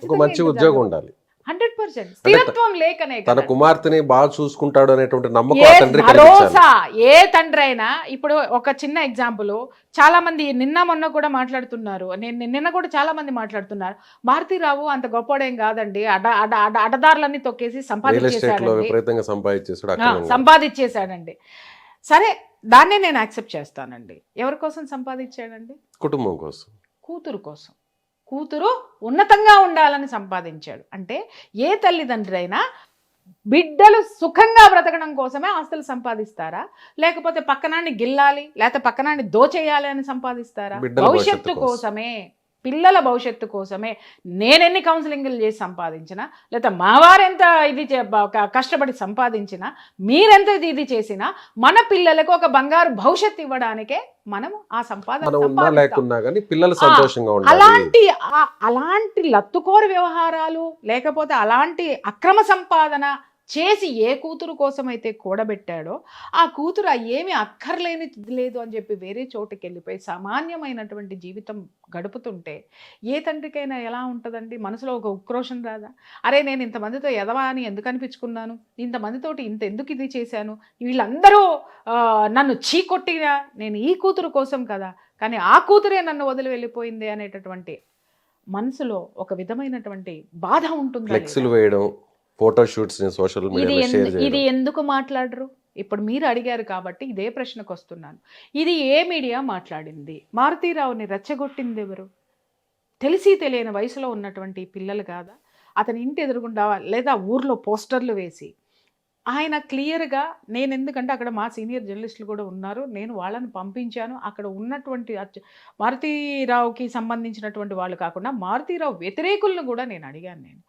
ఒక మంచి ఉద్యోగం ఉండాలి, 100% స్థిరత్వం లేకనే తన కదా. కుమార్తెని బాగా చూసుకుంటాడు అనేటువంటి నమ్మకం ఏ ఆ తండ్రి కలిగించాలి. భరోసా ఏ తండ్రి అయినా. ఇప్పుడు ఒక చిన్న ఎగ్జాంపుల్, చాలా మంది నిన్న మొన్న కూడా మాట్లాడుతున్నారు, నిన్న కూడా చాలా మంది మాట్లాడుతున్నారు, భారతీరావు అంత గొప్పోడేం కాదండి, అడదారులన్నీ తొక్కేసి రియల్ ఎస్టేట్ లో సంపాదించేశాడండి, విపరీతంగా సంపాదించేసాడు అక్రమంగా. సంపాదించేశాడండి. సరే, దాన్నే నేను యాక్సెప్ట్ చేస్తానండి. ఎవరి కోసం సంపాదించాడండి? కుటుంబం కోసం. కూతురు కోసం. కూతురు ఉన్నతంగా ఉండాలని సంపాదించాడు. అంటే ఏ తల్లిదండ్రి అయినా బిడ్డలు సుఖంగా బ్రతకడం కోసమే ఆస్తులు సంపాదిస్తారా, లేకపోతే పక్కనాన్ని గిల్లాలి లేకపోతే పక్కనాన్ని దోచేయాలి అని సంపాదిస్తారా? బిడ్డల భవిష్యత్తు కోసమే, పిల్లల భవిష్యత్తు కోసమే. నేనెన్ని కౌన్సిలింగ్లు చేసి సంపాదించినా, లేదా మావారెంత ఇది కష్టపడి సంపాదించినా, మీరెంత ఇది చేసినా, మన పిల్లలకు ఒక బంగారు భవిష్యత్తు ఇవ్వడానికే మనం ఆ సంపాదన లేకున్నా కానీ పిల్లలు సంతోషంగా ఉండాలి. అలాంటి లత్తుకోరు వ్యవహారాలు, లేకపోతే అలాంటి అక్రమ సంపాదన చేసి ఏ కూతురు కోసం అయితే కూడబెట్టాడో, ఆ కూతురు ఏమీ అక్కర్లేని లేదు అని చెప్పి వేరే చోటుకి వెళ్ళిపోయి సామాన్యమైనటువంటి జీవితం గడుపుతుంటే ఏ తండ్రికైనా ఎలా ఉంటుందండి? మనసులో ఒక ఉక్రోషం రాదా? అరే, నేను ఇంతమందితో ఎదవా అని ఎందుకు అనిపించుకున్నాను, ఇంతమందితోటి ఎందుకు ఇది చేశాను, వీళ్ళందరూ నన్ను చీకొట్టినా నేను ఈ కూతురు కోసం కదా, కానీ ఆ కూతురే నన్ను వదిలి వెళ్ళిపోయింది అనేటటువంటి మనసులో ఒక విధమైనటువంటి బాధ ఉంటుంది. ఫ్లెక్స్లు వేయడం, ఫోటో షూట్స్ సోషల్ మీడియాలో షేర్ చేయడం. ఇది ఎందుకు మాట్లాడరు? ఇప్పుడు మీరు అడిగారు కాబట్టి ఇదే ప్రశ్నకు వస్తున్నాను. ఇది ఏ మీడియా మాట్లాడింది? మారుతీరావుని రెచ్చగొట్టింది ఎవరు? తెలిసి తెలియని వయసులో ఉన్నటువంటి పిల్లలు కాదా? అతని ఇంటి ఎదురుగుండా లేదా ఊర్లో పోస్టర్లు వేసి ఆయన క్లియర్గా, నేను ఎందుకంటే అక్కడ మా సీనియర్ జర్నలిస్టులు కూడా ఉన్నారు, నేను వాళ్ళని పంపించాను. అక్కడ ఉన్నటువంటి మారుతీరావుకి సంబంధించినటువంటి వాళ్ళు కాకుండా మారుతీరావు వ్యతిరేకులను కూడా నేను అడిగాను. నేను